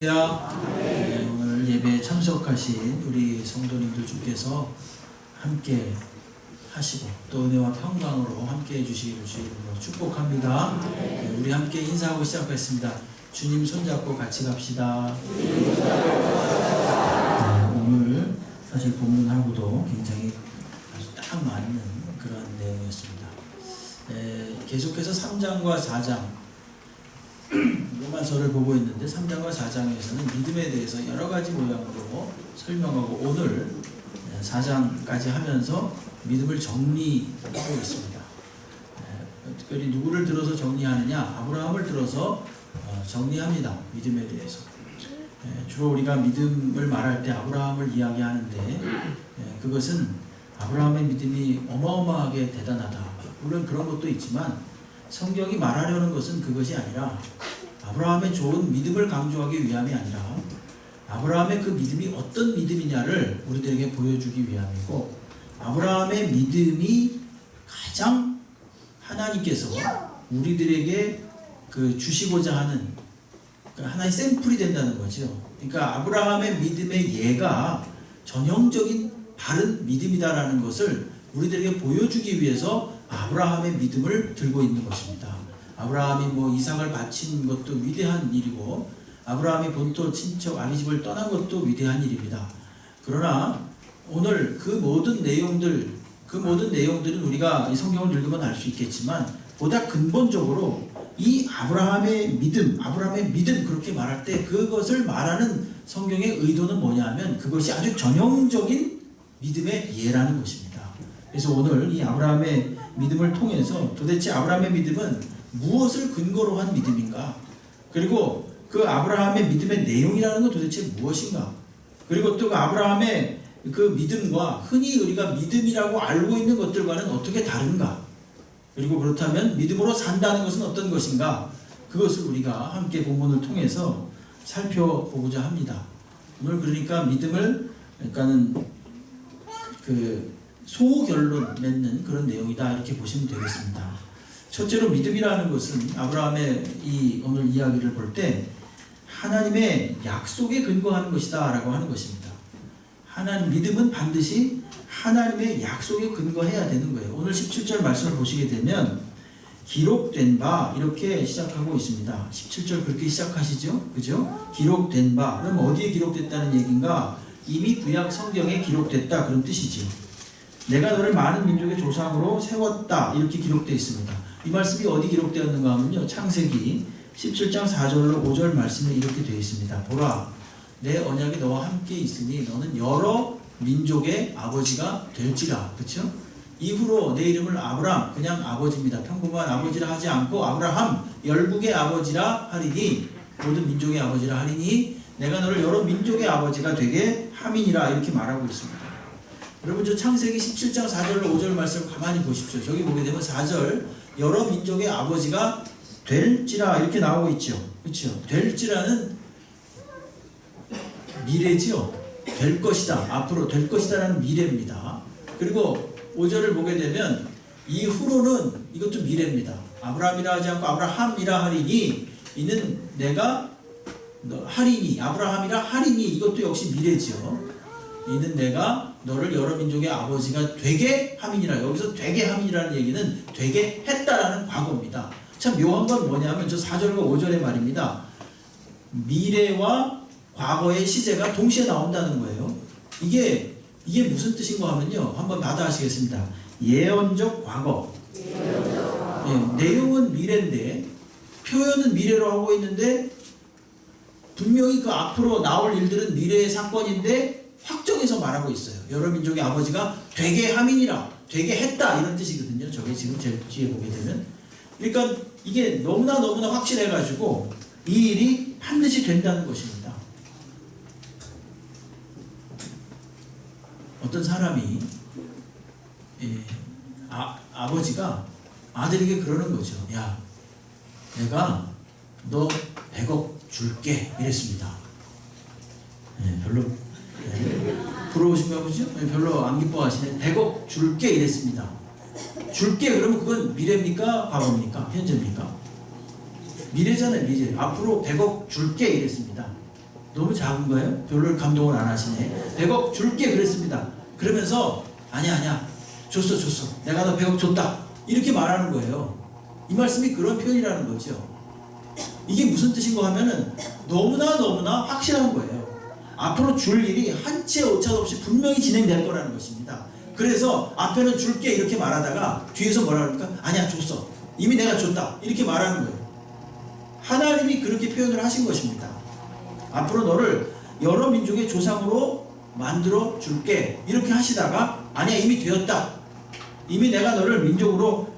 네, 오늘 예배에 참석하신 우리 성도님들 주께서 함께 하시고 또 은혜와 평강으로 함께 해주시기를 주님으로 축복합니다. 네, 우리 함께 인사하고 시작하겠습니다. 주님 손잡고 같이 갑시다. 네, 오늘 사실 본문하고도 굉장히 아주 딱 맞는 그런 내용이었습니다. 계속해서 3장과 4장 로마서를 보고 있는데 3장과 4장에서는 믿음에 대해서 여러 가지 모양으로 설명하고 오늘 4장까지 하면서 믿음을 정리하고 있습니다. 특별히 누구를 들어서 정리하느냐? 아브라함을 들어서 정리합니다. 믿음에 대해서. 주로 우리가 믿음을 말할 때 아브라함을 이야기하는데 그것은 아브라함의 믿음이 어마어마하게 대단하다. 물론 그런 것도 있지만 성경이 말하려는 것은 그것이 아니라 아브라함의 좋은 믿음을 강조하기 위함이 아니라 아브라함의 그 믿음이 어떤 믿음이냐를 우리들에게 보여주기 위함이고 아브라함의 믿음이 가장 하나님께서 우리들에게 주시고자 하는 하나의 샘플이 된다는 거죠. 그러니까 아브라함의 믿음의 예가 전형적인 바른 믿음이다라는 것을 우리들에게 보여주기 위해서 아브라함의 믿음을 들고 있는 것입니다. 아브라함이 이삭을 바친 것도 위대한 일이고 아브라함이 본토 친척 아비 집을 떠난 것도 위대한 일입니다. 그러나 오늘 그 모든 내용들은 우리가 이 성경을 읽으면 알 수 있겠지만 보다 근본적으로 이 아브라함의 믿음 그렇게 말할 때 그것을 말하는 성경의 의도는 뭐냐 하면 그것이 아주 전형적인 믿음의 예라는 것입니다. 그래서 오늘 이 아브라함의 믿음을 통해서 도대체 아브라함의 믿음은 무엇을 근거로 한 믿음인가? 그리고 그 아브라함의 믿음의 내용이라는 건 도대체 무엇인가? 그리고 또 그 아브라함의 그 믿음과 흔히 우리가 믿음이라고 알고 있는 것들과는 어떻게 다른가? 그리고 그렇다면 믿음으로 산다는 것은 어떤 것인가? 그것을 우리가 함께 본문을 통해서 살펴보고자 합니다. 오늘 그러니까 믿음을 그러니까는 소결론 맺는 그런 내용이다 이렇게 보시면 되겠습니다. 첫째로 믿음이라는 것은 아브라함의 이 오늘 이야기를 볼 때 하나님의 약속에 근거하는 것이다 라고 하는 것입니다. 믿음은 반드시 하나님의 약속에 근거해야 되는 거예요. 오늘 17절 말씀을 보시게 되면 기록된 바 이렇게 시작하고 있습니다. 17절 그렇게 시작하시죠? 그죠? 기록된 바 그럼 어디에 기록됐다는 얘기인가? 이미 구약 성경에 기록됐다 그런 뜻이지요. 내가 너를 많은 민족의 조상으로 세웠다 이렇게 기록되어 있습니다. 이 말씀이 어디 기록되었는가 하면요 창세기 17장 4절로 5절 말씀에 이렇게 되어 있습니다. 보라 내 언약이 너와 함께 있으니 너는 여러 민족의 아버지가 될지라. 그렇죠? 이후로 내 이름을 아브람 그냥 아버지입니다. 평범한 아버지라 하지 않고 아브라함 열국의 아버지라 하리니 모든 민족의 아버지라 하리니 내가 너를 여러 민족의 아버지가 되게 함이니라 이렇게 말하고 있습니다. 여러분 저 창세기 17장 4절로 5절 말씀 가만히 보십시오. 저기 보게 되면 4절 여러 민족의 아버지가 될지라 이렇게 나오고 있죠. 그렇죠? 될지라는 미래지요. 될 것이다. 앞으로 될 것이다라는 미래입니다. 그리고 5절을 보게 되면 이후로는 이것도 미래입니다. 아브라함이라 하지 않고 아브라함이라 하리니 이는 내가 하리니 아브라함이라 하리니 이것도 역시 미래지요. 이는 내가 너를 여러 민족의 아버지가 되게 함이니라. 여기서 되게 함이니라는 얘기는 되게 했다라는 과거입니다. 참 묘한 건 뭐냐면 저 4절과 5절의 말입니다. 미래와 과거의 시제가 동시에 나온다는 거예요. 이게 무슨 뜻인가 하면요. 한번 받아하시겠습니다. 예언적 과거. 내용은 미래인데 표현은 미래로 하고 있는데 분명히 그 앞으로 나올 일들은 미래의 사건인데 확정해서 말하고 있어요. 여러 민족의 아버지가 되게 함이니라 되게 했다 이런 뜻이거든요. 저게 지금 제일 뒤에 보게 되면 그러니까 이게 너무나 확실해가지고 이 일이 반드시 된다는 것입니다. 어떤 사람이 아버지가 아들에게 그러는 거죠. 야 내가 너 100억 줄게 이랬습니다. 별로 부러우신가 보죠? 별로 안 기뻐하시네. 100억 줄게 이랬습니다. 줄게 그러면 그건 미래입니까? 과거입니까? 현재입니까? 미래잖아요. 미래. 앞으로 100억 줄게 이랬습니다. 너무 작은 거예요? 별로 감동을 안 하시네. 100억 줄게 그랬습니다. 그러면서 아니야 줬어 내가 너 100억 줬다 이렇게 말하는 거예요. 이 말씀이 그런 표현이라는 거죠. 이게 무슨 뜻인가 하면은 너무나 확실한 거예요. 앞으로 줄 일이 한치의 오차도 없이 분명히 진행될 거라는 것입니다. 그래서 앞에는 줄게 이렇게 말하다가 뒤에서 뭐라 그럴까? 아니야 줬어. 이미 내가 줬다. 이렇게 말하는 거예요. 하나님이 그렇게 표현을 하신 것입니다. 앞으로 너를 여러 민족의 조상으로 만들어 줄게. 이렇게 하시다가 아니야 이미 되었다. 이미 내가 너를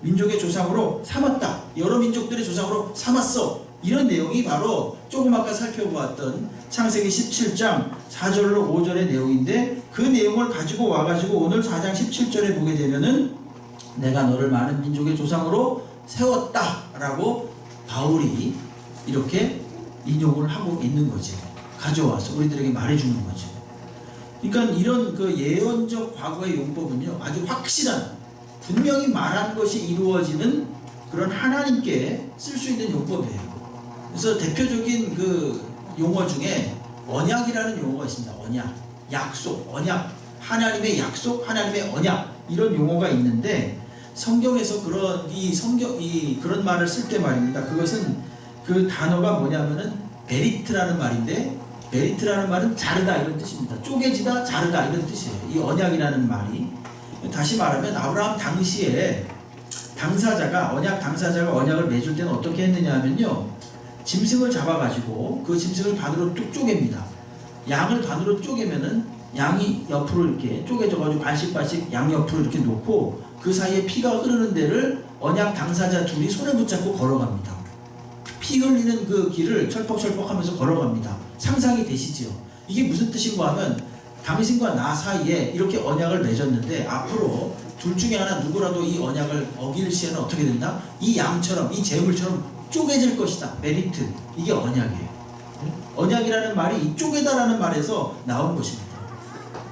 민족의 조상으로 삼았다. 여러 민족들의 조상으로 삼았어. 이런 내용이 바로 조금 아까 살펴보았던 창세기 17장 4절로 5절의 내용인데 그 내용을 가지고 와가지고 오늘 4장 17절에 보게 되면은 내가 너를 많은 민족의 조상으로 세웠다 라고 바울이 이렇게 인용을 하고 있는 거지. 가져와서 우리들에게 말해주는 거죠. 그러니까 이런 그 예언적 과거의 용법은요 아주 확실한 분명히 말한 것이 이루어지는 그런 하나님께 쓸 수 있는 용법이에요. 그래서 대표적인 그 용어 중에 언약이라는 용어가 있습니다. 언약, 약속, 언약, 하나님의 약속, 하나님의 언약 이런 용어가 있는데 성경에서 그런 말을 쓸 때 말입니다. 그것은 그 단어가 뭐냐면은 베리트라는 말인데 베리트라는 말은 자르다 이런 뜻입니다. 쪼개지다, 자르다 이런 뜻이에요. 이 언약이라는 말이 다시 말하면 아브라함 당시에 언약 당사자가 언약을 맺을 때는 어떻게 했느냐 하면요. 짐승을 잡아가지고 그 짐승을 반으로 뚝 쪼갭니다. 양을 반으로 쪼개면은 양이 옆으로 이렇게 쪼개져가지고 발씩 양 옆으로 이렇게 놓고 그 사이에 피가 흐르는 데를 언약 당사자 둘이 손을 붙잡고 걸어갑니다. 피 흘리는 그 길을 철퍽철퍽 하면서 걸어갑니다. 상상이 되시지요? 이게 무슨 뜻인가 하면 당신과 나 사이에 이렇게 언약을 맺었는데 앞으로 둘 중에 하나 누구라도 이 언약을 어길 시에는 어떻게 된다? 이 양처럼 이 재물처럼 쪼개질 것이다. 메리트. 이게 언약이에요. 언약이라는 말이 이 쪼개다라는 말에서 나온 것입니다.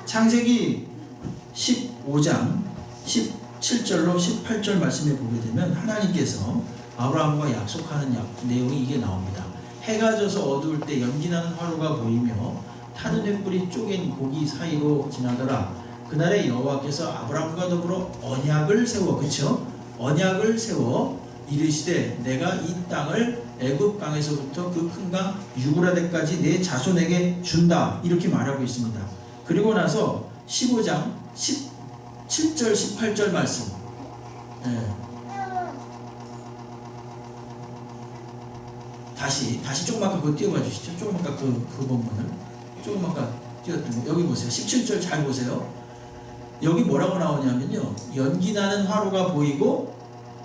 창세기 15장 17절로 18절 말씀에 보게 되면 하나님께서 아브라함과 약속하는 내용이 이게 나옵니다. 해가 져서 어두울 때 연기나는 화로가 보이며 타는 횃불이 쪼갠 고기 사이로 지나더라. 그날에 여호와께서 아브라함과 더불어 언약을 세워, 그렇죠? 언약을 세워 이르시되 내가 이 땅을 애굽 강에서부터 그 큰 강 유브라데까지 내 자손에게 준다. 이렇게 말하고 있습니다. 그리고 나서 15장 17절 18절 말씀. 다시 조금 아까 그거 띄워봐 주시죠. 조금 아까 그 본문을 조금 아까 띄웠던 거 여기 보세요. 17절 잘 보세요. 여기 뭐라고 나오냐면요. 연기나는 화로가 보이고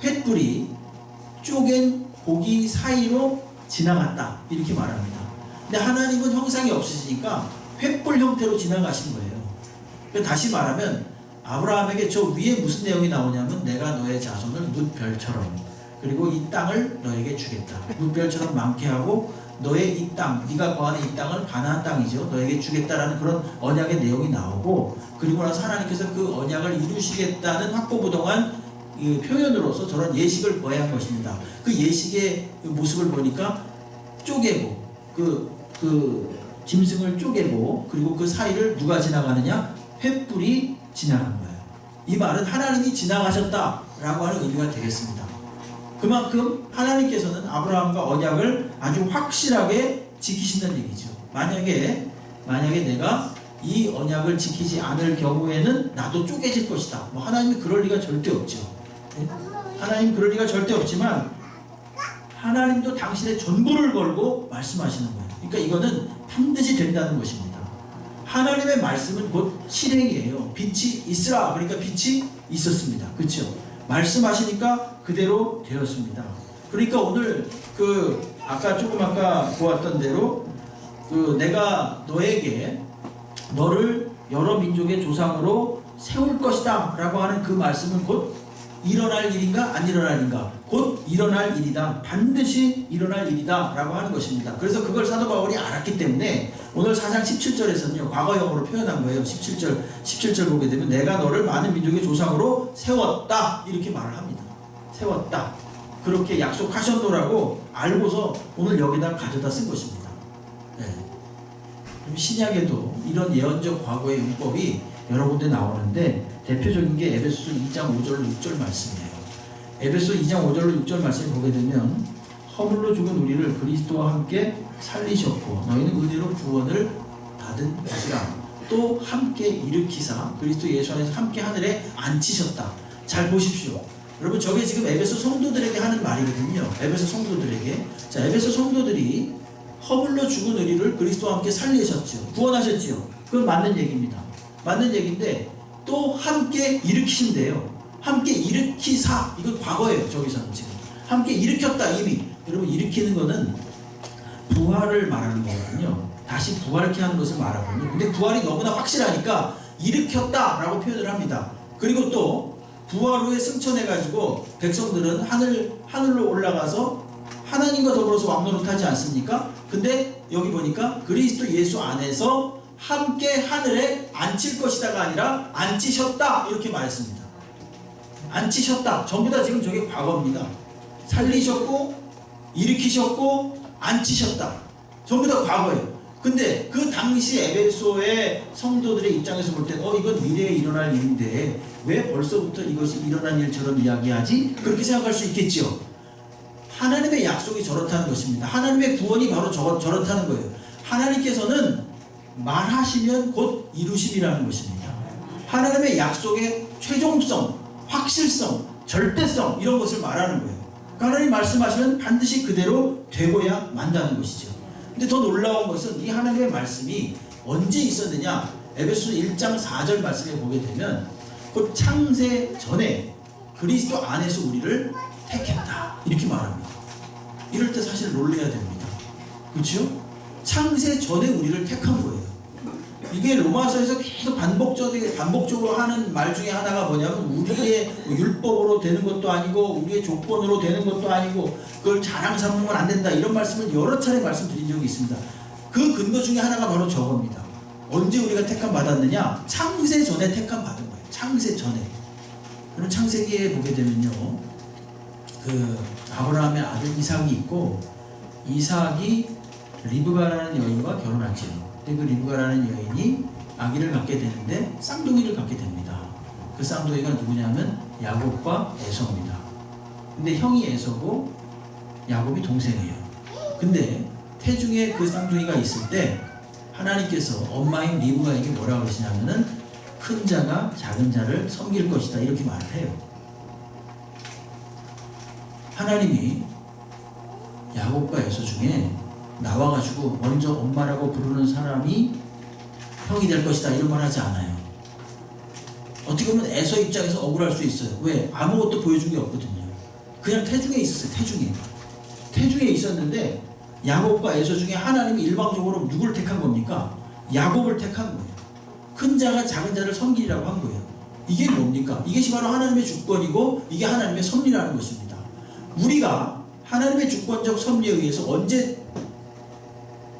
횃불이 쪼갠 고기 사이로 지나갔다. 이렇게 말합니다. 근데 하나님은 형상이 없으시니까 횃불 형태로 지나가신 거예요. 그러니까 다시 말하면 아브라함에게 저 위에 무슨 내용이 나오냐면 내가 너의 자손을 뭇별처럼 그리고 이 땅을 너에게 주겠다. 뭇별처럼 많게 하고 너의 이 땅, 네가 거하는 이 땅을 가나안 땅이죠. 너에게 주겠다라는 그런 언약의 내용이 나오고 그리고 나서 하나님께서 그 언약을 이루시겠다는 확고부동한 이 표현으로서 저런 예식을 거해한 것입니다. 그 예식의 모습을 보니까 쪼개고 그 짐승을 쪼개고 그리고 그 사이를 누가 지나가느냐? 횃불이 지나간 거예요. 이 말은 하나님이 지나가셨다라고 하는 의미가 되겠습니다. 그만큼 하나님께서는 아브라함과 언약을 아주 확실하게 지키신다는 얘기죠. 만약에 내가 이 언약을 지키지 않을 경우에는 나도 쪼개질 것이다. 뭐 하나님이 그럴 리가 절대 없죠. 네? 하나님 그럴 리가 절대 없지만 하나님도 당신의 전부를 걸고 말씀하시는 거예요. 그러니까 이거는 반드시 된다는 것입니다. 하나님의 말씀은 곧 실행이에요. 빛이 있으라. 그러니까 빛이 있었습니다. 그렇죠? 말씀하시니까 그대로 되었습니다. 그러니까 오늘 아까 보았던 대로 내가 너를 여러 민족의 조상으로 세울 것이다 라고 하는 그 말씀은 곧 일어날 일인가 안 일어날 일인가? 곧 일어날 일이다. 반드시 일어날 일이다 라고 하는 것입니다. 그래서 그걸 사도 바울이 알았기 때문에 오늘 4장 17절에서는요 과거형으로 표현한 거예요. 17절 보게 되면 내가 너를 많은 민족의 조상으로 세웠다 이렇게 말을 합니다. 세웠다. 그렇게 약속하셨노라고 알고서 오늘 여기다 가져다 쓴 것입니다. 네. 신약에도 이런 예언적 과거의 율법이 여러 군데 나오는데 대표적인 게 에베소서 2장 5절로 6절 말씀이에요. 에베소 2장 5절로 6절 말씀을 보게 되면 허물로 죽은 우리를 그리스도와 함께 살리셨고 너희는 은혜로 구원을 받은 것이라. 또 함께 일으키사 그리스도 예수 안에서 함께 하늘에 앉히셨다. 잘 보십시오. 여러분 저게 지금 에베소 성도들에게 하는 말이거든요. 에베소 성도들에게. 자, 에베소 성도들이 허물로 죽은 우리를 그리스도와 함께 살리셨죠. 구원하셨죠. 그건 맞는 얘기입니다. 맞는 얘기인데 또 함께 일으키신대요. 함께 일으키사. 이건 과거예요. 저기서는 지금. 함께 일으켰다 이미. 여러분 일으키는 거는 부활을 말하는 거거든요. 다시 부활케 하는 것을 말하거든요. 근데 부활이 너무나 확실하니까 일으켰다라고 표현을 합니다. 그리고 또 부활 후에 승천해가지고 백성들은 하늘로 올라가서 하나님과 더불어서 왕노릇하지 않습니까? 근데 여기 보니까 그리스도 예수 안에서 함께 하늘에 앉힐 것이다가 아니라 앉히셨다 이렇게 말했습니다. 앉히셨다. 전부 다 지금 저게 과거입니다. 살리셨고 일으키셨고 앉히셨다. 전부 다 과거예요. 근데 그 당시 에베소의 성도들의 입장에서 볼 때 이건 미래에 일어날 일인데 왜 벌써부터 이것이 일어난 일처럼 이야기하지? 그렇게 생각할 수 있겠죠. 하나님의 약속이 저렇다는 것입니다. 하나님의 구원이 바로 저렇다는 거예요. 하나님께서는 말하시면 곧 이루심이라는 것입니다. 하나님의 약속의 최종성, 확실성, 절대성 이런 것을 말하는 거예요. 하나님 말씀하시면 반드시 그대로 되고야 만다는 것이죠. 근데 더 놀라운 것은 이 하나님의 말씀이 언제 있었느냐? 에베소 1장 4절 말씀에 보게 되면 곧 창세 전에 그리스도 안에서 우리를 택했다 이렇게 말합니다. 이럴 때 사실 놀라야 됩니다. 그렇죠? 창세 전에 우리를 택한 거예요. 이게 로마서에서 계속 반복적으로 하는 말 중에 하나가 뭐냐면 우리의 율법으로 되는 것도 아니고 우리의 조건으로 되는 것도 아니고 그걸 자랑 삼으면 안 된다 이런 말씀을 여러 차례 말씀드린 적이 있습니다. 그 근거 중에 하나가 바로 저겁니다. 언제 우리가 택함 받았느냐? 창세 전에 택함 받은 거예요. 창세 전에. 그럼 창세기에 보게 되면요, 그 아브라함의 아들 이삭이 있고 이삭이 리브가라는 여인과 결혼하죠. 근데 그 리브가라는 여인이 아기를 갖게 되는데 쌍둥이를 갖게 됩니다. 그 쌍둥이가 누구냐면 야곱과 에서입니다. 근데 형이 에서고 야곱이 동생이에요. 근데 태중에 그 쌍둥이가 있을 때 하나님께서 엄마인 리브가에게 뭐라고 그러시냐면은 큰 자가 작은 자를 섬길 것이다 이렇게 말을 해요. 하나님이 야곱과 에서 중에 나와가지고 먼저 엄마라고 부르는 사람이 형이 될 것이다 이런 말 하지 않아요. 어떻게 보면 에서 입장에서 억울할 수 있어요. 왜? 아무것도 보여준 게 없거든요. 그냥 태중에 있었어요. 태중에 있었는데 야곱과 에서 중에 하나님이 일방적으로 누굴 택한 겁니까? 야곱을 택한 거예요. 큰 자가 작은 자를 섬기라고 한 거예요. 이게 뭡니까? 이것이 바로 하나님의 주권이고 이게 하나님의 섭리라는 것입니다. 우리가 하나님의 주권적 섭리에 의해서 언제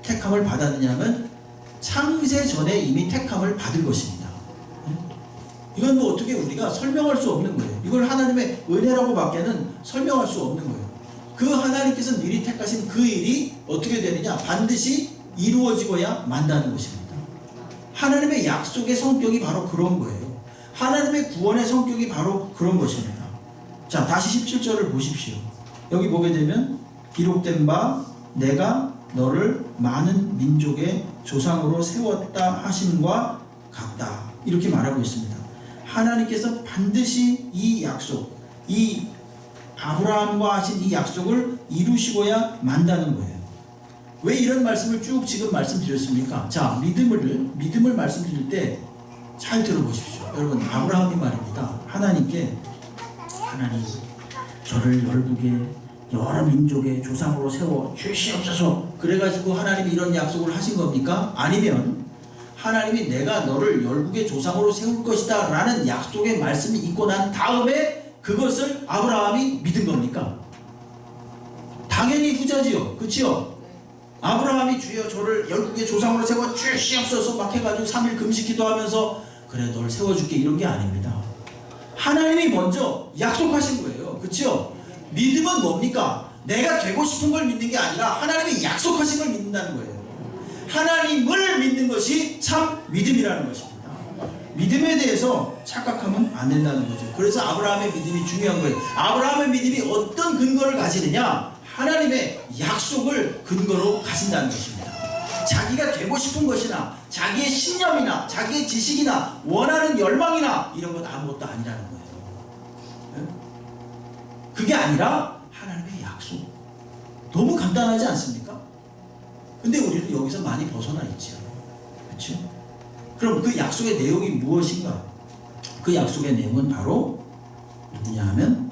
택함을 받았느냐면 창세 전에 이미 택함을 받은 것입니다. 이건 뭐 어떻게 우리가 설명할 수 없는 거예요. 이걸 하나님의 은혜라고 밖에는 설명할 수 없는 거예요. 그 하나님께서 미리 택하신 그 일이 어떻게 되느냐? 반드시 이루어지고야 만다는 것입니다. 하나님의 약속의 성격이 바로 그런 거예요. 하나님의 구원의 성격이 바로 그런 것입니다. 자, 다시 17절을 보십시오. 여기 보게 되면 기록된 바 내가 너를 많은 민족의 조상으로 세웠다 하심과 같다 이렇게 말하고 있습니다. 하나님께서 반드시 이 약속, 이 아브라함과 하신 이 약속을 이루시고야 만다는 거예요. 왜 이런 말씀을 쭉 지금 말씀드렸습니까? 자, 믿음을 말씀드릴 때 잘 들어보십시오. 여러분, 아브라함이 말입니다. 하나님께 하나님 저를 열국의 여러 민족의 조상으로 세워 주시옵소서. 그래가지고 하나님이 이런 약속을 하신 겁니까? 아니면 하나님이 내가 너를 열국의 조상으로 세울 것이다 라는 약속의 말씀이 있고 난 다음에 그것을 아브라함이 믿은 겁니까? 당연히 후자지요. 그치요? 아브라함이 주여 저를 열국의 조상으로 세워 주시옵소서 막 해가지고 3일 금식 기도하면서 그래 널 세워줄게 이런 게 아닙니다. 하나님이 먼저 약속하신 거예요. 그치요? 믿음은 뭡니까? 내가 되고 싶은 걸 믿는 게 아니라 하나님이 약속하신 걸 믿는다는 거예요. 하나님을 믿는 것이 참 믿음이라는 것입니다. 믿음에 대해서 착각하면 안 된다는 거죠. 그래서 아브라함의 믿음이 중요한 거예요. 아브라함의 믿음이 어떤 근거를 가지느냐? 하나님의 약속을 근거로 가진다는 것입니다. 자기가 되고 싶은 것이나 자기의 신념이나 자기의 지식이나 원하는 열망이나 이런 것 아무것도 아니라는 거예요. 그게 아니라 하나님의 약속. 너무 간단하지 않습니까? 근데 우리는 여기서 많이 벗어나 있죠. 그렇죠? 그럼 그 약속의 내용이 무엇인가? 그 약속의 내용은 바로 누구냐 하면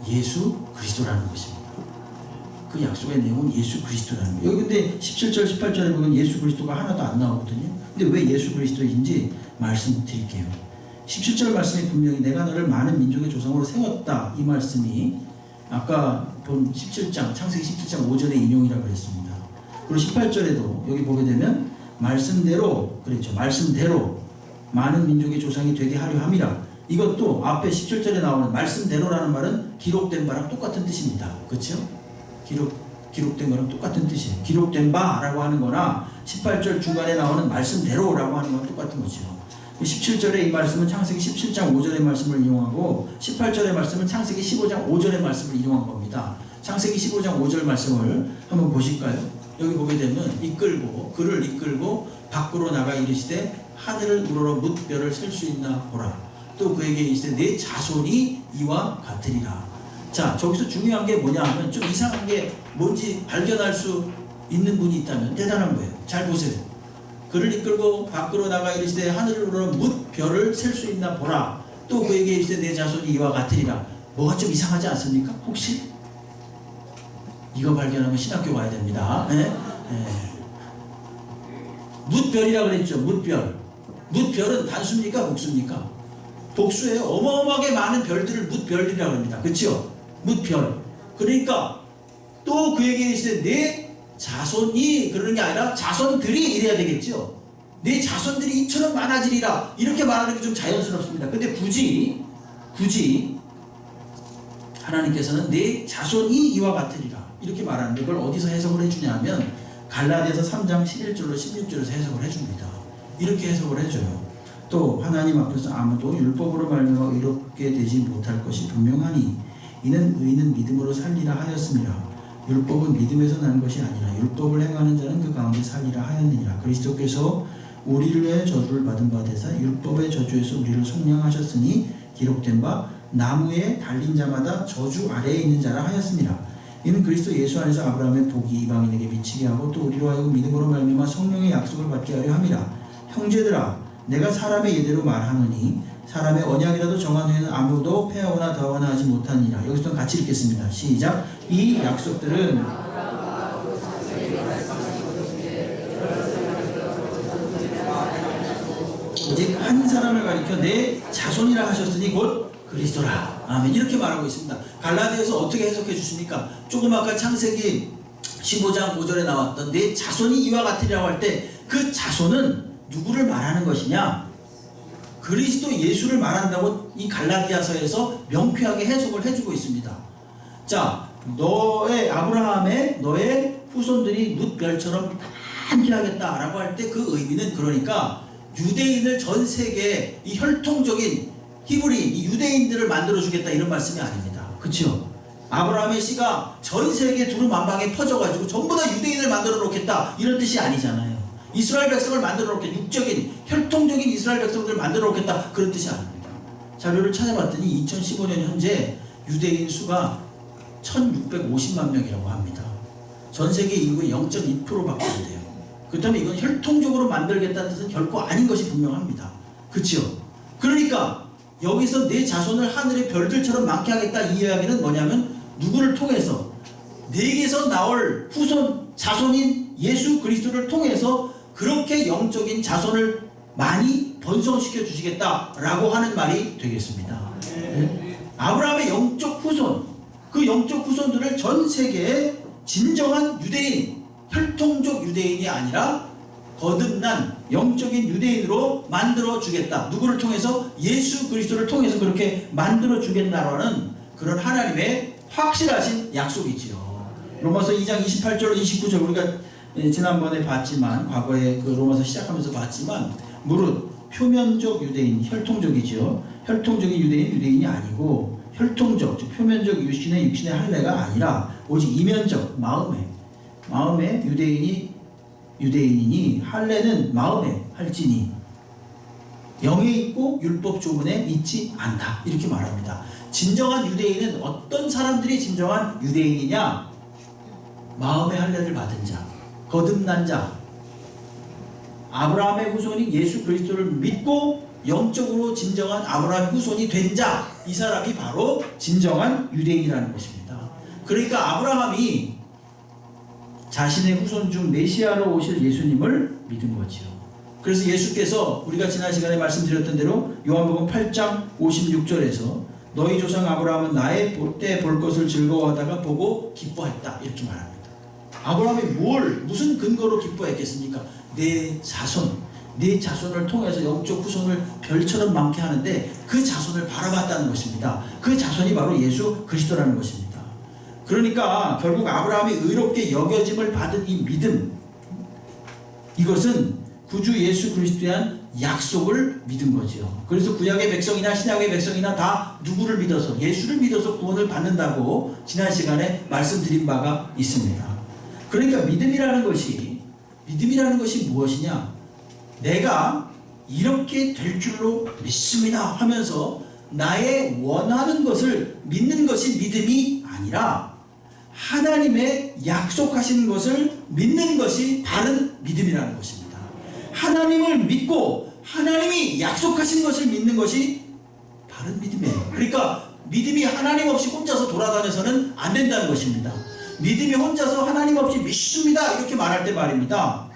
예수 그리스도라는 것입니다. 그 약속의 내용은 예수 그리스도라는 거예요. 여기 근데 17절 18절에 보면 예수 그리스도가 하나도 안 나오거든요. 근데 왜 예수 그리스도인지 말씀드릴게요. 17절 말씀이 분명히 내가 너를 많은 민족의 조상으로 세웠다, 이 말씀이 아까 본 17장 창세기 17장 5절의 인용이라고 그랬습니다. 그리고 18절에도 여기 보게 되면 말씀대로 그랬죠. 말씀대로 많은 민족의 조상이 되게 하려 함이라. 이것도 앞에 17절에 나오는 말씀대로라는 말은 기록된 바랑 똑같은 뜻입니다. 그렇죠? 기록된 거랑 똑같은 뜻이에요. 기록된 바라고 하는 거나 18절 중간에 나오는 말씀대로라고 하는 건 똑같은 거죠. 17절의 이 말씀은 창세기 17장 5절의 말씀을 인용하고 18절의 말씀은 창세기 15장 5절의 말씀을 인용한 겁니다. 창세기 15장 5절 말씀을 한번 보실까요? 여기 보게 되면 그를 이끌고 밖으로 나가 이르시되 하늘을 우러러 뭇별을 셀 수 있나 보라. 또 그에게 이르시되 내 자손이 이와 같으리라. 자, 저기서 중요한 게 뭐냐 하면 좀 이상한 게 뭔지 발견할 수 있는 분이 있다면 대단한 거예요. 잘 보세요. 그를 이끌고 밖으로 나가 이르시되 하늘을 우러러 뭇별을 셀 수 있나 보라. 또 그에게 이르시되 내 자손이 이와 같으리라. 뭐가 좀 이상하지 않습니까? 혹시? 이거 발견하면 신학교 가야 됩니다. 네? 네. 뭇별이라 그랬죠. 뭇별은 단수입니까? 복수입니까? 복수예요. 어마어마하게 많은 별들을 뭇별이라고 합니다. 그렇죠? 뭇별. 그러니까 또 그에게 이르시되 내 자손이 그러는 게 아니라 자손들이 이래야 되겠죠. 내 자손들이 이처럼 많아지리라. 이렇게 말하는 게 좀 자연스럽습니다. 근데 굳이 하나님께서는 내 자손이 이와 같으리라 이렇게 말하는데 그걸 어디서 해석을 해주냐면 갈라디아서 3장 11절로 16절에서 해석을 해줍니다. 이렇게 해석을 해줘요. 또 하나님 앞에서 아무도 율법으로 말미암아 의롭게 되지 못할 것이 분명하니 이는 의인은 믿음으로 살리라 하였습니다. 율법은 믿음에서 난 것이 아니라 율법을 행하는 자는 그 가운데 살리라 하였느니라. 그리스도께서 우리를 위해 저주를 받은 바 되사 율법의 저주에서 우리를 속량하셨으니 기록된 바 나무에 달린 자마다 저주 아래에 있는 자라 하였습니다. 이는 그리스도 예수 안에서 아브라함의 복이 이방인에게 미치게 하고 또 우리로 하여금 믿음으로 말미암아 성령의 약속을 받게 하려 함이라. 형제들아 내가 사람의 예대로 말하노니 사람의 언약이라도 정한 후에는 아무도 폐하거나 더하거나 하지 못하니라. 여기서 같이 읽겠습니다. 시작. 이 약속들은 오직 한 사람을 가리켜 내 자손이라 하셨으니 곧 그리스도라. 아멘. 이렇게 말하고 있습니다. 갈라디아에서 어떻게 해석해 주십니까? 조금 아까 창세기 15장 5절에 나왔던 내 자손이 이와 같으리라고 할 때 그 자손은 누구를 말하는 것이냐? 그리스도 예수를 말한다고 이 갈라디아서에서 명쾌하게 해석을 해주고 있습니다. 자, 너의 후손들이 뭇별처럼 많게 하겠다라고 할 때 그 의미는 그러니까 유대인을 전 세계에 이 혈통적인 히브리인, 이 유대인들을 만들어주겠다 이런 말씀이 아닙니다. 그렇죠? 아브라함의 씨가 전 세계 두루만방에 퍼져가지고 전부 다 유대인을 만들어 놓겠다 이런 뜻이 아니잖아요. 이스라엘 백성을 만들어 놓겠다. 육적인, 혈통적인 이스라엘 백성들을 만들어 놓겠다 그런 뜻이 아닙니다. 자료를 찾아봤더니 2015년 현재 유대인 수가 1650만 명이라고 합니다. 전 세계 인구의 0.2%밖에 안 돼요. 그렇다면 이건 혈통적으로 만들겠다는 뜻은 결코 아닌 것이 분명합니다. 그렇죠? 그러니까 여기서 내 자손을 하늘의 별들처럼 많게 하겠다 이 이야기는 뭐냐면 누구를 통해서 내게서 나올 후손 자손인 예수 그리스도를 통해서 그렇게 영적인 자손을 많이 번성시켜 주시겠다라고 하는 말이 되겠습니다. 네? 아브라함의 영적 후손, 그 영적 후손들을 전 세계에 진정한 유대인, 혈통적 유대인이 아니라 거듭난 영적인 유대인으로 만들어 주겠다. 누구를 통해서? 예수 그리스도를 통해서 그렇게 만들어 주겠다라는 그런 하나님의 확실하신 약속이지요. 로마서 2장 28절 29절 우리가 지난번에 봤지만, 과거에 그 로마서 시작하면서 봤지만, 무릇 표면적 유대인, 혈통적이죠. 혈통적인 유대인이 아니고 혈통적, 즉 표면적 육신의 할례가 아니라 오직 이면적 마음의 유대인이니 할례는 마음에 할지니 영에 있고 율법 조문에 있지 않다, 이렇게 말합니다. 진정한 유대인은 어떤 사람들이 진정한 유대인이냐? 마음의 할례를 받은 자, 거듭난 자, 아브라함의 후손인 예수 그리스도를 믿고 영적으로 진정한 아브라함의 후손이 된 자, 이 사람이 바로 진정한 유대인이라는 것입니다. 그러니까 아브라함이 자신의 후손 중 메시아로 오실 예수님을 믿은 거지요. 그래서 예수께서 우리가 지난 시간에 말씀드렸던 대로 요한복음 8장 56절에서 너희 조상 아브라함은 나의 때 볼 것을 즐거워하다가 보고 기뻐했다, 이렇게 말합니다. 아브라함이 무슨 근거로 기뻐했겠습니까? 내 자손을 통해서 영적 후손을 별처럼 많게 하는데 그 자손을 바라봤다는 것입니다. 그 자손이 바로 예수 그리스도라는 것입니다. 그러니까 결국 아브라함이 의롭게 여겨짐을 받은 이 믿음, 이것은 구주 예수 그리스도에 대한 약속을 믿은 거죠. 그래서 구약의 백성이나 신약의 백성이나 다 누구를 믿어서, 예수를 믿어서 구원을 받는다고 지난 시간에 말씀드린 바가 있습니다. 그러니까 믿음이라는 것이 무엇이냐? 내가 이렇게 될 줄로 믿습니다 하면서 나의 원하는 것을 믿는 것이 믿음이 아니라 하나님의 약속하신 것을 믿는 것이 바른 믿음이라는 것입니다. 하나님을 믿고 하나님이 약속하신 것을 믿는 것이 바른 믿음이에요. 그러니까 믿음이 하나님 없이 혼자서 돌아다녀서는 안 된다는 것입니다. 믿음이 혼자서 하나님 없이 믿습니다 이렇게 말할 때 말입니다.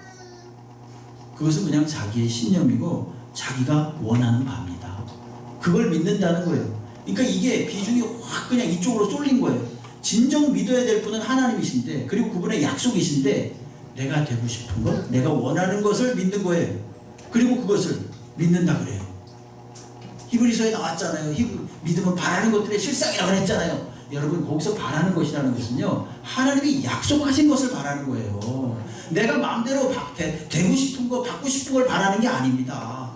그것은 그냥 자기의 신념이고 자기가 원하는 바입니다. 그걸 믿는다는 거예요. 그러니까 이게 비중이 확 그냥 이쪽으로 쏠린 거예요. 진정 믿어야 될 분은 하나님이신데, 그리고 그분의 약속이신데, 내가 되고 싶은 것, 내가 원하는 것을 믿는 거예요. 그리고 그것을 믿는다 그래요. 히브리서에 나왔잖아요. 믿음은 바라는 것들의 실상이라고 했잖아요. 여러분, 거기서 바라는 것이라는 것은요, 하나님이 약속하신 것을 바라는 거예요. 내가 마음대로 되고 싶은 거, 받고 싶은 걸 바라는 게 아닙니다.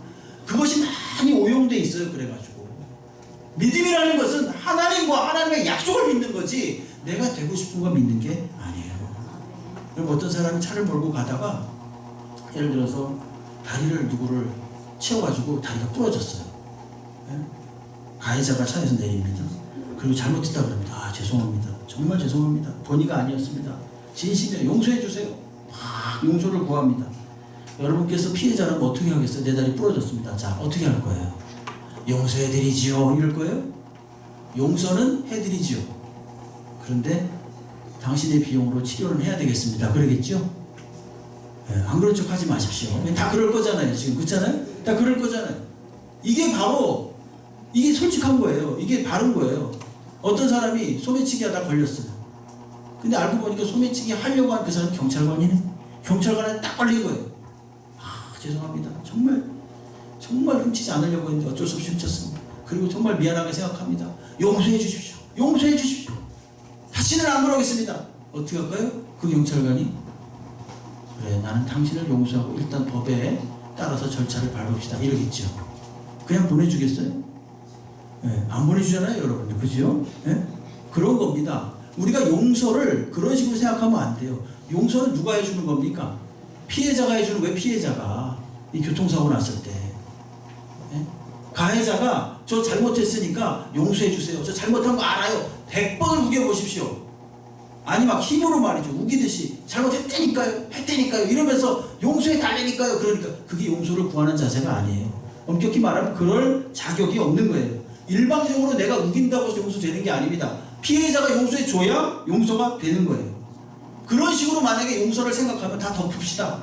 그것이 많이 오용돼 있어요. 그래가지고 믿음이라는 것은 하나님과 하나님의 약속을 믿는 거지 내가 되고 싶은 거 믿는 게 아니에요. 그럼 어떤 사람이 차를 몰고 가다가 예를 들어서 다리를 누구를 치워가지고 다리가 부러졌어요. 가해자가 차에서 내립니다. 그리고 잘못했다 그럽니다. 아, 죄송합니다. 정말 죄송합니다. 본의가 아니었습니다. 진심이에요. 용서해 주세요. 막 용서를 구합니다. 여러분께서 피해자라면 어떻게 하겠어요? 내 다리 부러졌습니다. 자, 어떻게 할 거예요? 용서해 드리지요 이럴 거예요? 용서는 해드리지요. 그런데 당신의 비용으로 치료를 해야 되겠습니다. 그러겠죠? 네, 안 그런 척 하지 마십시오. 다 그럴 거잖아요. 지금 그렇잖아요? 다 그럴 거잖아요. 이게 솔직한 거예요. 이게 바른 거예요. 어떤 사람이 소매치기 하다 걸렸어요. 근데 알고 보니까 소매치기 하려고 한 그 사람 경찰관이네. 경찰관에 딱 걸린 거예요. 아, 죄송합니다. 정말 훔치지 않으려고 했는데 어쩔 수 없이 훔쳤습니다. 그리고 정말 미안하게 생각합니다. 용서해 주십시오. 용서해 주십시오. 다시는 안 그러겠습니다. 어떻게 할까요? 그 경찰관이, 그래, 나는 당신을 용서하고 일단 법에 따라서 절차를 밟읍시다, 이러겠죠. 그냥 보내주겠어요? 네, 안 보내주잖아요, 여러분들. 그죠? 네? 그런 겁니다. 우리가 용서를 그런 식으로 생각하면 안 돼요. 용서는 누가 해주는 겁니까? 피해자가 해주는 거예요. 피해자가 이 교통사고 났을 때, 네? 가해자가 저 잘못했으니까 용서해 주세요. 저 잘못한 거 알아요. 100번을 우겨보십시오. 아니 막 힘으로 말이죠. 우기듯이 잘못했다니까요. 했다니까요. 이러면서 용서해 달라니까요. 그러니까 그게 용서를 구하는 자세가 아니에요. 엄격히 말하면 그럴 자격이 없는 거예요. 일방적으로 내가 우긴다고 해서 용서되는 게 아닙니다. 피해자가 용서해 줘야 용서가 되는 거예요. 그런 식으로 만약에 용서를 생각하면 다 덮읍시다.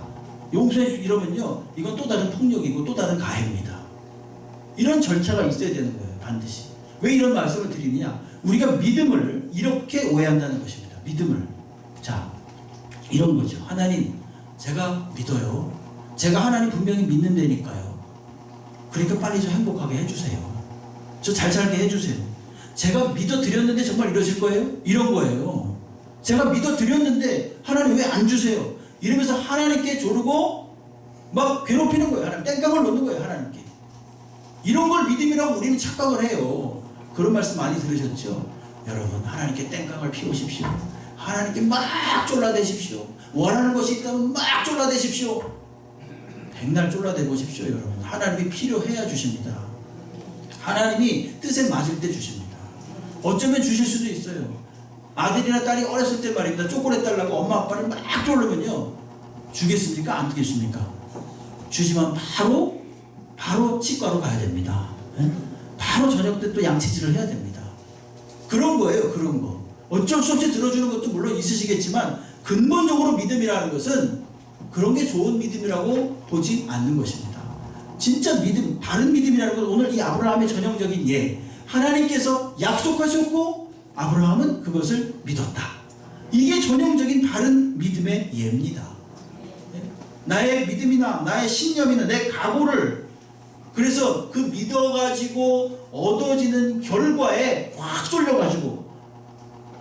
용서해 이러면요, 이건 또 다른 폭력이고 또 다른 가해입니다. 이런 절차가 있어야 되는 거예요. 반드시. 왜 이런 말씀을 드리느냐, 우리가 믿음을 이렇게 오해한다는 것입니다. 믿음을, 자, 이런 거죠. 하나님, 제가 믿어요. 제가 하나님 분명히 믿는다니까요. 그러니까 빨리 좀 행복하게 해주세요. 저 잘 살게 해주세요. 제가 믿어드렸는데 정말 이러실 거예요? 이런 거예요. 제가 믿어드렸는데 하나님 왜 안 주세요? 이러면서 하나님께 조르고 막 괴롭히는 거예요. 하나님 땡깡을 놓는 거예요. 하나님께. 이런 걸 믿음이라고 우리는 착각을 해요. 그런 말씀 많이 들으셨죠? 여러분, 하나님께 땡깡을 피우십시오. 하나님께 막 쫄라대십시오. 원하는 것이 있다면 막 쫄라대십시오. 백날 쫄라대 보십시오. 여러분, 하나님이 필요해야 주십니다. 하나님이 뜻에 맞을 때 주십니다. 어쩌면 주실 수도 있어요. 아들이나 딸이 어렸을 때 말입니다. 초콜릿 달라고 엄마 아빠를 막 쫄르면요, 주겠습니까? 안 주겠습니까? 주지만 바로 치과로 가야 됩니다. 바로 저녁 때 또 양치질을 해야 됩니다. 그런 거예요. 그런 거. 어쩔 수 없이 들어주는 것도 물론 있으시겠지만 근본적으로 믿음이라는 것은 그런 게 좋은 믿음이라고 보지 않는 것입니다. 진짜 믿음, 바른 믿음이라는 건 오늘 이 아브라함의 전형적인 예, 하나님께서 약속하셨고 아브라함은 그것을 믿었다. 이게 전형적인 바른 믿음의 예입니다. 나의 믿음이나 나의 신념이나 내 각오를, 그래서 그 믿어가지고 얻어지는 결과에 확 쏠려가지고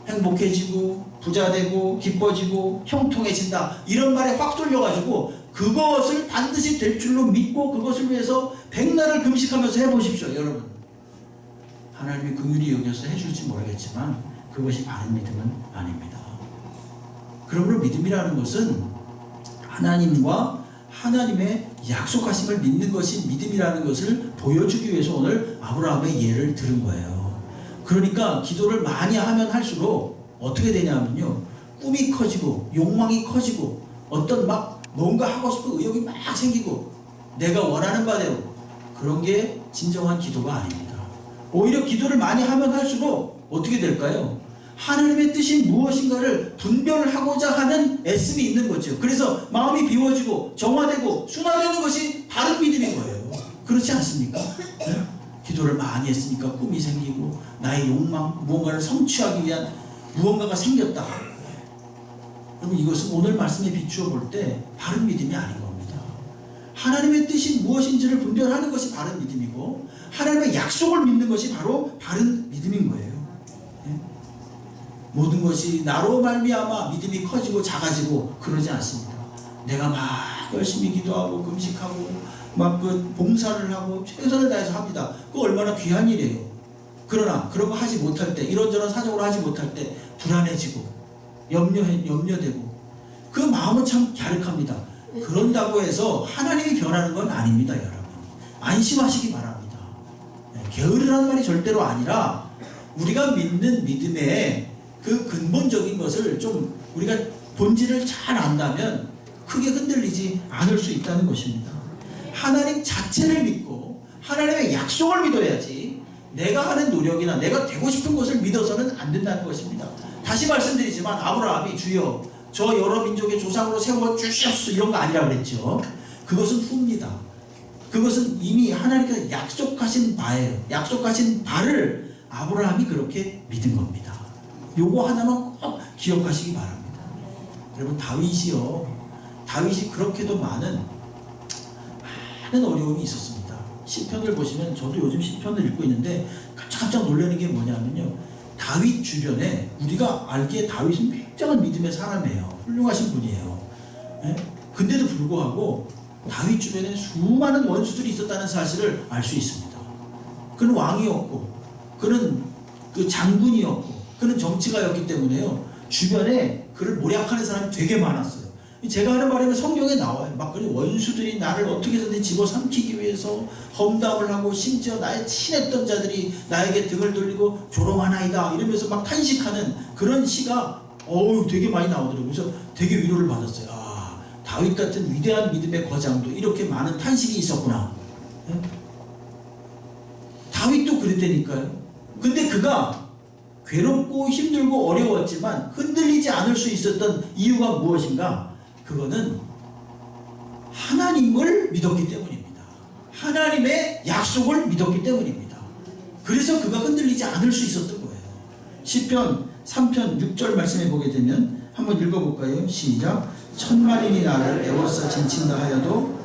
행복해지고 부자되고 기뻐지고 형통해진다, 이런 말에 확 쏠려가지고 그것을 반드시 될 줄로 믿고 그것을 위해서 백날을 금식하면서 해보십시오. 여러분, 하나님이 긍휼히 여겨서 해줄지 모르겠지만 그것이 바른 믿음은 아닙니다. 그러므로 믿음이라는 것은 하나님과 하나님의 약속하심을 믿는 것이 믿음이라는 것을 보여주기 위해서 오늘 아브라함의 예를 들은 거예요. 그러니까 기도를 많이 하면 할수록 어떻게 되냐면요, 꿈이 커지고 욕망이 커지고 어떤 막 뭔가 하고 싶은 의욕이 막 생기고 내가 원하는 바대로, 그런 게 진정한 기도가 아닙니다. 오히려 기도를 많이 하면 할수록 어떻게 될까요? 하나님의 뜻이 무엇인가를 분별을 하고자 하는 애씀이 있는 거죠. 그래서 마음이 비워지고 정화되고 순화되는 것이 바른 믿음인 거예요. 그렇지 않습니까? 네? 기도를 많이 했으니까 꿈이 생기고 나의 욕망, 무언가를 성취하기 위한 무언가가 생겼다. 여러분, 이것은 오늘 말씀에 비추어 볼 때 바른 믿음이 아닌 겁니다. 하나님의 뜻이 무엇인지를 분별하는 것이 바른 믿음이고 하나님의 약속을 믿는 것이 바로 바른 믿음인 거예요. 모든 것이 나로 말미암아 믿음이 커지고 작아지고 그러지 않습니다. 내가 막 열심히 기도하고 금식하고 막 그 봉사를 하고 최선을 다해서 합니다. 그거 얼마나 귀한 일이에요. 그러나 그런 거 하지 못할 때, 이런저런 사정으로 하지 못할 때 불안해지고 염려되고 그 마음은 참 갸륵합니다. 그런다고 해서 하나님이 변하는 건 아닙니다. 여러분, 안심하시기 바랍니다. 게으르라는 말이 절대로 아니라 우리가 믿는 믿음의 그 근본적인 것을 좀 우리가 본질을 잘 안다면 크게 흔들리지 않을 수 있다는 것입니다. 하나님 자체를 믿고 하나님의 약속을 믿어야지 내가 하는 노력이나 내가 되고 싶은 것을 믿어서는 안 된다는 것입니다. 다시 말씀드리지만 아브라함이 주여 저 여러 민족의 조상으로 세워주셨소 이런 거 아니라 그랬죠. 그것은 후입니다. 그것은 이미 하나님께서 약속하신 바예요. 약속하신 바를 아브라함이 그렇게 믿은 겁니다. 요거 하나만 꼭 기억하시기 바랍니다. 여러분, 다윗이 그렇게도 많은 어려움이 있었습니다. 시편을 보시면, 저도 요즘 시편을 읽고 있는데 깜짝 놀라는 게 뭐냐면요, 다윗 주변에, 우리가 알기에 다윗은 굉장한 믿음의 사람이에요. 훌륭하신 분이에요. 예? 근데도 불구하고 다윗 주변에 수많은 원수들이 있었다는 사실을 알 수 있습니다. 그는 왕이었고 그는 그 장군이었고 그는 정치가였기 때문에요, 주변에 그를 모략하는 사람이 되게 많았어요. 제가 하는 말이면 성경에 나와요. 막 그런 원수들이 나를 어떻게 해서든 집어삼키기 위해서 험담을 하고 심지어 나의 친했던 자들이 나에게 등을 돌리고 조롱하나이다 이러면서 막 탄식하는 그런 시가 되게 많이 나오더라고요. 그래서 되게 위로를 받았어요. 아, 다윗 같은 위대한 믿음의 거장도 이렇게 많은 탄식이 있었구나. 네? 다윗도 그랬다니까요. 근데 그가 괴롭고 힘들고 어려웠지만 흔들리지 않을 수 있었던 이유가 무엇인가? 그거는 하나님을 믿었기 때문입니다. 하나님의 약속을 믿었기 때문입니다. 그래서 그가 흔들리지 않을 수 있었던 거예요. 시편 3편 6절 말씀해 보게 되면 한번 읽어볼까요? 시작. 천만인이 나를 애워싸 진친다 하여도,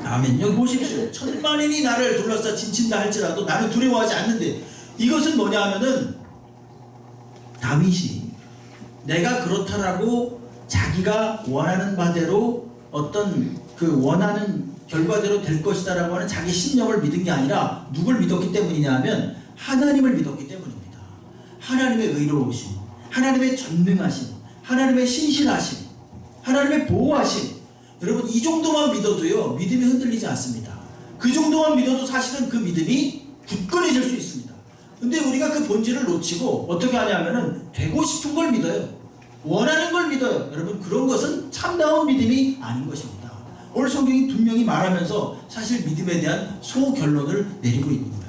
아멘. 여기 보십시오. 천만인이 나를 둘러싸 진친다 할지라도 나는 두려워하지 않는데, 이것은 뭐냐 하면은 다윗이 내가 그렇다라고 자기가 원하는 바대로 어떤 그 원하는 결과대로 될 것이다라고 하는 자기 신념을 믿은 게 아니라 누굴 믿었기 때문이냐 하면 하나님을 믿었기 때문입니다. 하나님의 의로우심, 하나님의 전능하심, 하나님의 신실하심, 하나님의 보호하심. 여러분 이 정도만 믿어도요 믿음이 흔들리지 않습니다. 그 정도만 믿어도 사실은 그 믿음이 굳건해질 수 있습니다. 근데 우리가 그 본질을 놓치고 어떻게 하냐면은 되고 싶은 걸 믿어요. 원하는 걸 믿어요. 여러분 그런 것은 참다운 믿음이 아닌 것입니다. 오늘 성경이 분명히 말하면서 사실 믿음에 대한 소결론을 내리고 있는 거예요.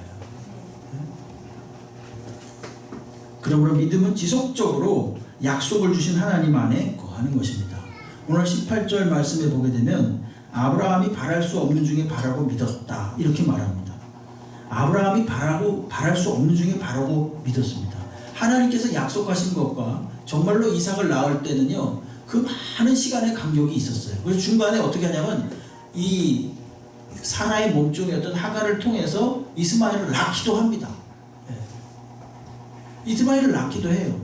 그러므로 믿음은 지속적으로 약속을 주신 하나님 안에 거하는 것입니다. 오늘 18절 말씀에 보게 되면 아브라함이 바랄 수 없는 중에 바라고 믿었다 이렇게 말합니다. 아브라함이 바랄 수 없는 중에 바라고 믿었습니다. 하나님께서 약속하신 것과 정말로 이삭을 낳을 때는요 그 많은 시간의 간격이 있었어요. 그래서 중간에 어떻게 하냐면 이 사라의 몸종이었던 하갈을 통해서 이스마엘을 낳기도 합니다. 이스마엘을 낳기도 해요.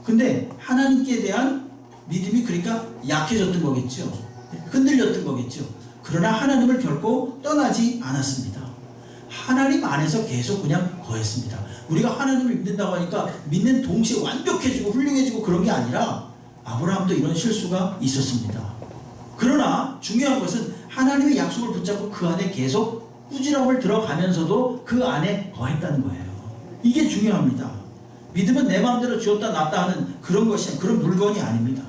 근데 하나님께 대한 믿음이 그러니까 약해졌던 거겠죠. 흔들렸던 거겠죠. 그러나 하나님을 결코 떠나지 않았습니다. 하나님 안에서 계속 그냥 거했습니다. 우리가 하나님을 믿는다고 하니까 믿는 동시에 완벽해지고 훌륭해지고 그런 게 아니라 아브라함도 이런 실수가 있었습니다. 그러나 중요한 것은 하나님의 약속을 붙잡고 그 안에 계속 꾸지람을 들어가면서도 그 안에 거했다는 거예요. 이게 중요합니다. 믿음은 내 마음대로 주었다 놨다 하는 그런 것이 그런 물건이 아닙니다.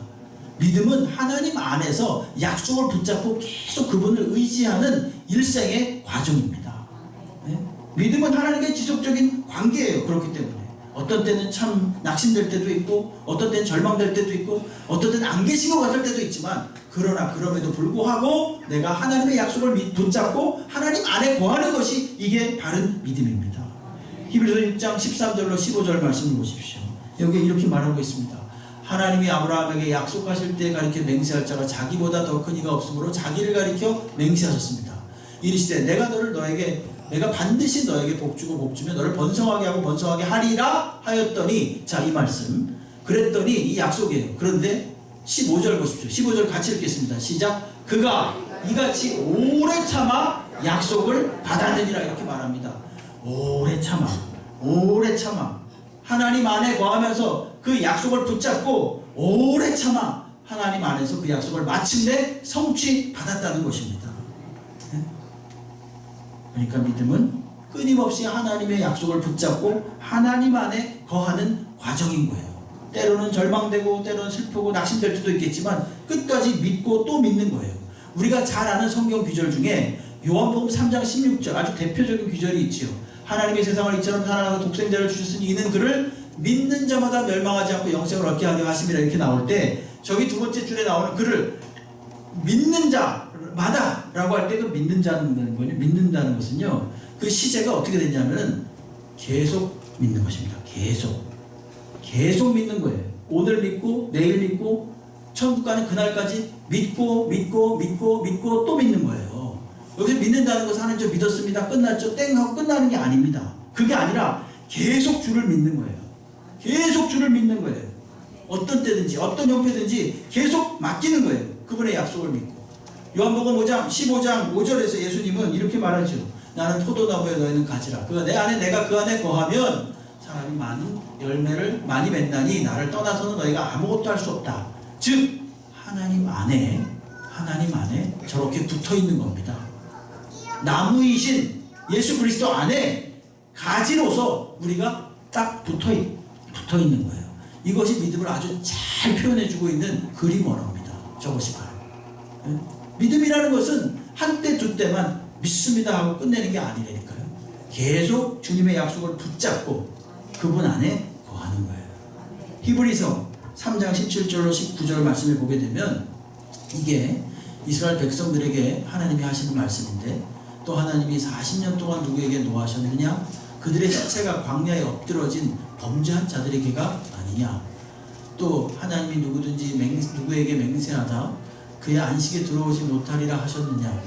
믿음은 하나님 안에서 약속을 붙잡고 계속 그분을 의지하는 일생의 과정입니다. 네? 믿음은 하나님과의 지속적인 관계예요. 그렇기 때문에 어떤 때는 참 낙심될 때도 있고 어떤 때는 절망될 때도 있고 어떤 때는 안 계신 것 같을 때도 있지만 그러나 그럼에도 불구하고 내가 하나님의 약속을 붙잡고 하나님 안에 거하는 것이 이게 바른 믿음입니다. 히브리서 6장 13절로 15절 말씀을 보십시오. 여기 이렇게 말하고 있습니다. 하나님이 아브라함에게 약속하실 때 가리켜 맹세할 자가 자기보다 더 큰 이가 없으므로 자기를 가리켜 맹세하셨습니다. 이르시되 내가 반드시 너에게 복주고 복주며 너를 번성하게 하고 번성하게 하리라 하였더니 자 이 말씀 그랬더니 이 약속이에요. 그런데 15절 보십시오. 15절 같이 읽겠습니다. 시작. 그가 이같이 오래 참아 약속을 받았느니라 이렇게 말합니다. 오래 참아 하나님 안에 거하면서 그 약속을 붙잡고 오래 참아 하나님 안에서 그 약속을 마침내 성취받았다는 것입니다. 그러니까 믿음은 끊임없이 하나님의 약속을 붙잡고 하나님 안에 거하는 과정인 거예요. 때로는 절망되고 때로는 슬프고 낙심될 때도 있겠지만 끝까지 믿고 또 믿는 거예요. 우리가 잘 아는 성경 구절 중에 요한복음 3장 16절 아주 대표적인 구절이 있지요. 하나님의 세상을 이처럼 사랑하사 독생자를 주셨으니 이는 그를 믿는 자마다 멸망하지 않고 영생을 얻게 하려 하심이라 이렇게 나올 때 저기 두 번째 줄에 나오는 그를 믿는 자마다 라고 할 때 그 믿는다는 것은요 그 시제가 어떻게 되냐면은 계속 믿는 것입니다. 계속 믿는 거예요. 오늘 믿고 내일 믿고 천국 가는 그날까지 믿고 또 믿는 거예요. 여기서 믿는다는 것은 하나님 저 믿었습니다. 끝났죠. 땡 하고 끝나는 게 아닙니다. 그게 아니라 계속 주를 믿는 거예요. 계속 주를 믿는 거예요. 어떤 때든지 어떤 형태든지 계속 맡기는 거예요. 그분의 약속을 믿고. 요한복음 5장 15장 5절에서 예수님은 이렇게 말하죠. 나는 포도나무에 너희는 가지라. 그가 내 안에 내가 그 안에 거하면 사람이 많은 열매를 많이 맺나니 나를 떠나서는 너희가 아무것도 할 수 없다. 즉 하나님 안에 저렇게 붙어 있는 겁니다. 나무이신 예수 그리스도 안에 가지로서 우리가 딱 붙어 있는 거예요. 이것이 믿음을 아주 잘 표현해주고 있는 그림 언어입니다. 저것이 바로 믿음이라는 것은 한때 두 때만 믿습니다 하고 끝내는 게 아니라니까요. 계속 주님의 약속을 붙잡고 그분 안에 거하는 거예요. 히브리서 3장 17절로 19절 말씀을 보게 되면 이게 이스라엘 백성들에게 하나님이 하시는 말씀인데 또 하나님이 40년 동안 누구에게 노하셨느냐? 그들의 시체가 광야에 엎드러진 범죄한 자들에게가 아니냐? 또 하나님이 누구에게 맹세하다 그의 안식에 들어오지 못하리라 하셨느냐?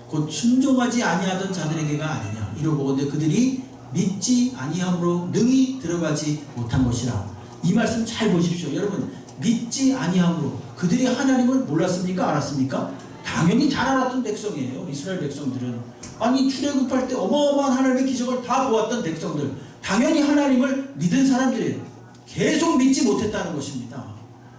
곧 순종하지 아니하던 자들에게가 아니냐? 이러고는데 그들이 믿지 아니함으로 능히 들어가지 못한 것이라. 이 말씀 잘 보십시오. 여러분 믿지 아니함으로 그들이 하나님을 몰랐습니까? 알았습니까? 당연히 잘 알았던 백성이에요. 이스라엘 백성들은. 아니 출애굽할 때 어마어마한 하나님의 기적을 다 보았던 백성들, 당연히 하나님을 믿은 사람들이에요. 계속 믿지 못했다는 것입니다.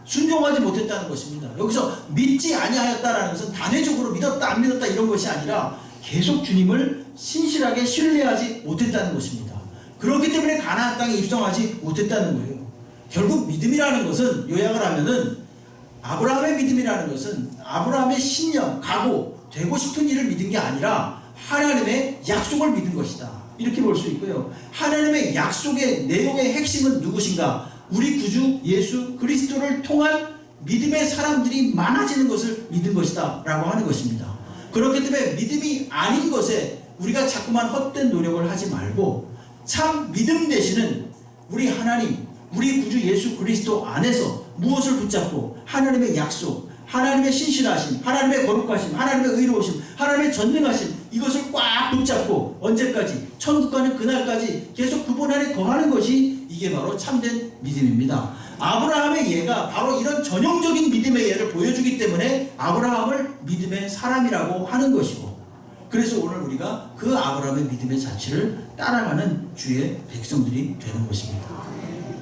순종하지 못했다는 것입니다. 여기서 믿지 아니하였다라는 것은 단회적으로 믿었다 안 믿었다 이런 것이 아니라 계속 주님을 신실하게 신뢰하지 못했다는 것입니다. 그렇기 때문에 가나안 땅에 입성하지 못했다는 거예요. 결국 믿음이라는 것은, 요약을 하면은 아브라함의 믿음이라는 것은 아브라함의 신념, 각오, 되고 싶은 일을 믿은 게 아니라 하나님의 약속을 믿은 것이다. 이렇게 볼 수 있고요. 하나님의 약속의 내용의 핵심은 누구신가? 우리 구주 예수 그리스도를 통한 믿음의 사람들이 많아지는 것을 믿은 것이다 라고 하는 것입니다. 그렇기 때문에 믿음이 아닌 것에 우리가 자꾸만 헛된 노력을 하지 말고 참 믿음 되시는 우리 하나님, 우리 구주 예수 그리스도 안에서 무엇을 붙잡고 하나님의 약속, 하나님의 신실하심, 하나님의 거룩하심, 하나님의 의로우심, 하나님의 전능하심, 이것을 꽉 붙잡고 언제까지? 천국 가는 그날까지 계속 그분 안에 거하는 것이 이게 바로 참된 믿음입니다. 아브라함의 예가 바로 이런 전형적인 믿음의 예를 보여주기 때문에 아브라함을 믿음의 사람이라고 하는 것이고, 그래서 오늘 우리가 그 아브라함의 믿음의 자취를 따라가는 주의 백성들이 되는 것입니다.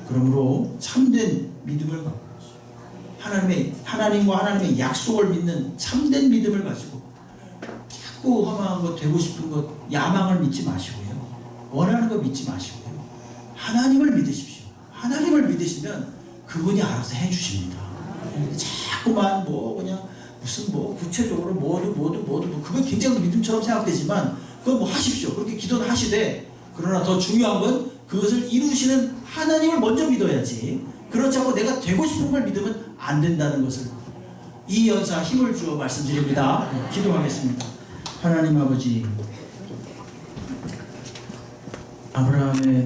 그러므로 참된 믿음을 갖고 하나님과 하나님의 약속을 믿는 참된 믿음을 가지고 자꾸 허망한 것, 되고 싶은 것, 야망을 믿지 마시고요. 원하는 거 믿지 마시고요. 하나님을 믿으십시오. 하나님을 믿으시면 그분이 알아서 해주십니다. 자꾸만 그냥 무슨 구체적으로 모두 그거 굉장히 믿음처럼 생각되지만 그거 하십시오. 그렇게 기도는 하시되, 그러나 더 중요한 건 그것을 이루시는 하나님을 먼저 믿어야지, 그렇지 않고 내가 되고 싶은 걸 믿으면 안 된다는 것을 이 연사 힘을 주어 말씀드립니다. 기도하겠습니다. 하나님 아버지, 아브라함의